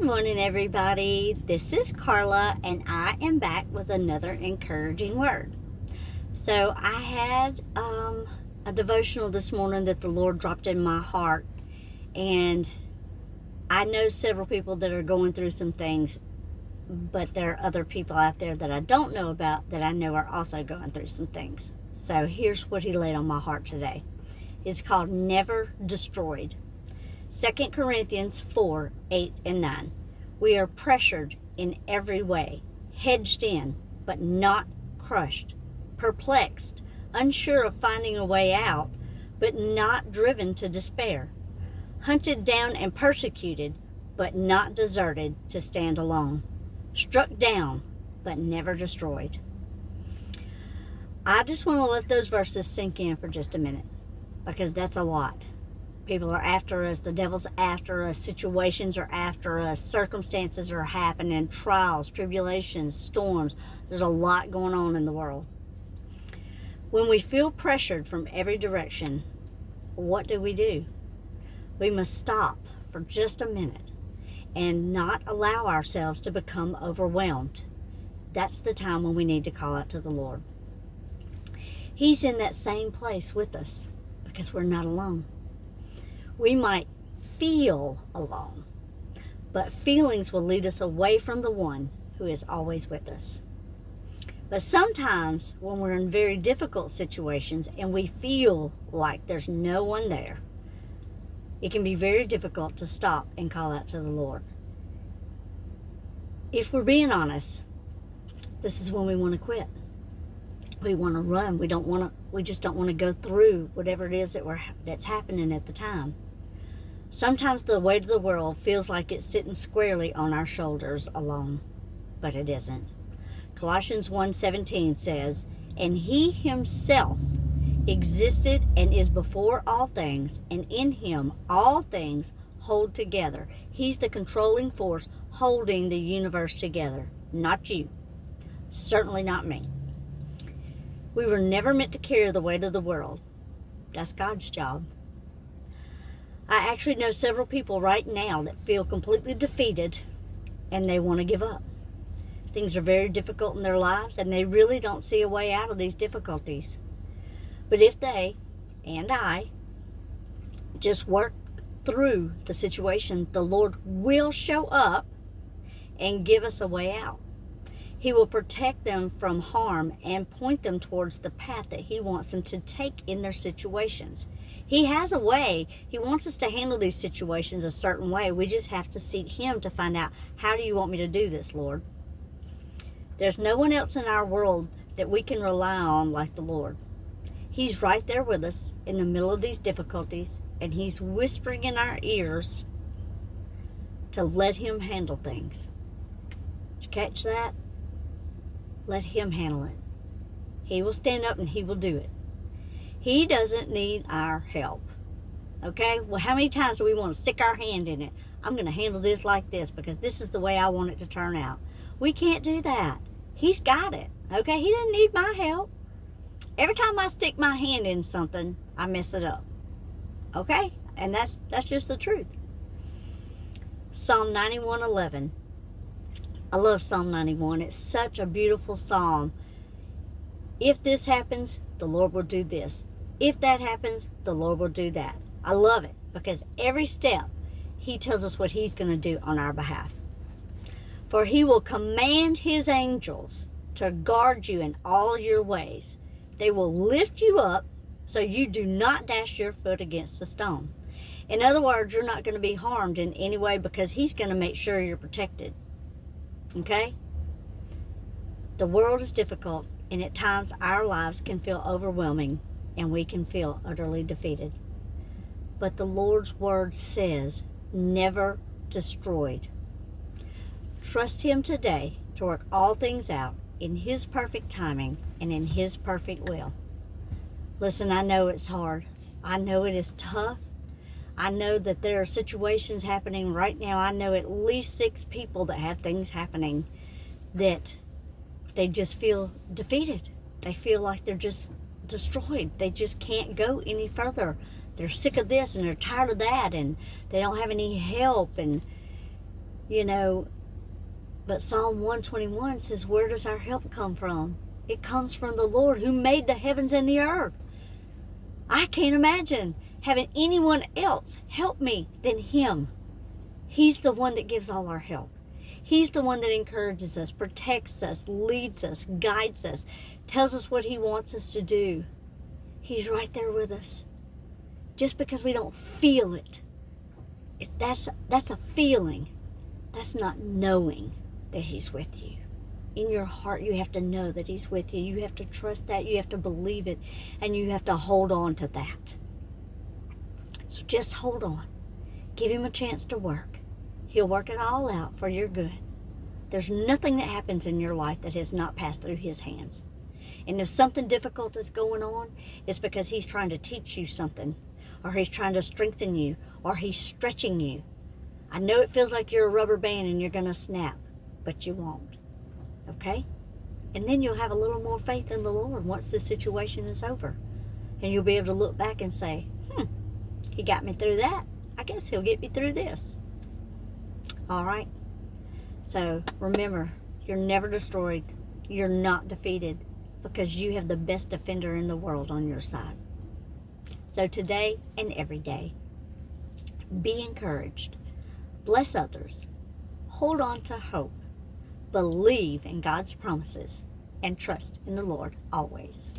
Good morning, everybody. This is Carla, and I am back with another encouraging word. So, I had a devotional this morning that the Lord dropped in my heart, and I know several people that are going through some things, but there are other people out there that I don't know about that I know are also going through some things. So, here's what He laid on my heart today. It's called Never Destroyed. 2 Corinthians 4, 8 and 9. We are pressured in every way, hedged in, but not crushed, perplexed, unsure of finding a way out, but not driven to despair, hunted down and persecuted, but not deserted to stand alone, struck down, but never destroyed. I just want to let those verses sink in for just a minute, because that's a lot. People are after us. The devil's after us. Situations are after us. Circumstances are happening. Trials, tribulations, storms. There's a lot going on in the world. When we feel pressured from every direction, what do? We must stop for just a minute and not allow ourselves to become overwhelmed. That's the time when we need to call out to the Lord. He's in that same place with us because we're not alone. We might feel alone, but feelings will lead us away from the one who is always with us. But sometimes when we're in very difficult situations and we feel like there's no one there, it can be very difficult to stop and call out to the Lord. If we're being honest, this is when we want to quit. We want to run. We just don't want to go through whatever it is that's happening at the time. Sometimes the weight of the world feels like it's sitting squarely on our shoulders alone, but it isn't. Colossians 1:17 says, "And He Himself existed and is before all things, and in Him all things hold together." He's the controlling force holding the universe together, not you. Certainly not me. We were never meant to carry the weight of the world. That's God's job. I actually know several people right now that feel completely defeated and they want to give up. Things are very difficult in their lives and they really don't see a way out of these difficulties. But if they and I just work through the situation, the Lord will show up and give us a way out. He will protect them from harm and point them towards the path that He wants them to take in their situations. He has a way. He wants us to handle these situations a certain way. We just have to seek Him to find out, how do you want me to do this, Lord? There's no one else in our world that we can rely on like the Lord. He's right there with us in the middle of these difficulties, and He's whispering in our ears to let Him handle things. Did you catch that? Let Him handle it. He will stand up and He will do it. He doesn't need our help. Okay? Well, how many times do we want to stick our hand in it? I'm going to handle this like this because this is the way I want it to turn out. We can't do that. He's got it. Okay? He doesn't need my help. Every time I stick my hand in something, I mess it up. Okay? And that's just the truth. Psalm 91:11. I love Psalm 91. It's such a beautiful psalm. If this happens, the Lord will do this. If that happens, the Lord will do that. I love it because every step He tells us what He's going to do on our behalf. For He will command His angels to guard you in all your ways. They will lift you up so you do not dash your foot against a stone. In other words, you're not going to be harmed in any way because He's going to make sure you're protected. Okay? The world is difficult, and at times our lives can feel overwhelming and we can feel utterly defeated. But the Lord's word says, never destroyed. Trust Him today to work all things out in His perfect timing and in His perfect will. Listen, I know it's hard. I know it is tough. I know that there are situations happening right now. I know at least 6 people that have things happening that they just feel defeated. They feel like they're just destroyed. They just can't go any further. They're sick of this and they're tired of that and they don't have any help. And You know, but Psalm 121 says, where does our help come from? It comes from the Lord who made the heavens and the earth. I can't imagine having anyone else help me than Him. He's the one that gives all our help. He's the one that encourages us, protects us, leads us, guides us, tells us what He wants us to do. He's right there with us. Just because we don't feel it, that's a feeling. That's not knowing that He's with you. In your heart, you have to know that He's with you. You have to trust that. You have to believe it. And you have to hold on to that. So just hold on. Give Him a chance to work. He'll work it all out for your good. There's nothing that happens in your life that has not passed through His hands. And if something difficult is going on, it's because He's trying to teach you something, or He's trying to strengthen you, or He's stretching you. I know it feels like you're a rubber band and you're going to snap, but you won't. Okay? And then you'll have a little more faith in the Lord once this situation is over. And you'll be able to look back and say, He got me through that. I guess He'll get me through this. All right? So remember, you're never destroyed. You're not defeated, because you have the best defender in the world on your side. So today and every day, be encouraged. Bless others. Hold on to hope. Believe in God's promises. And trust in the Lord always.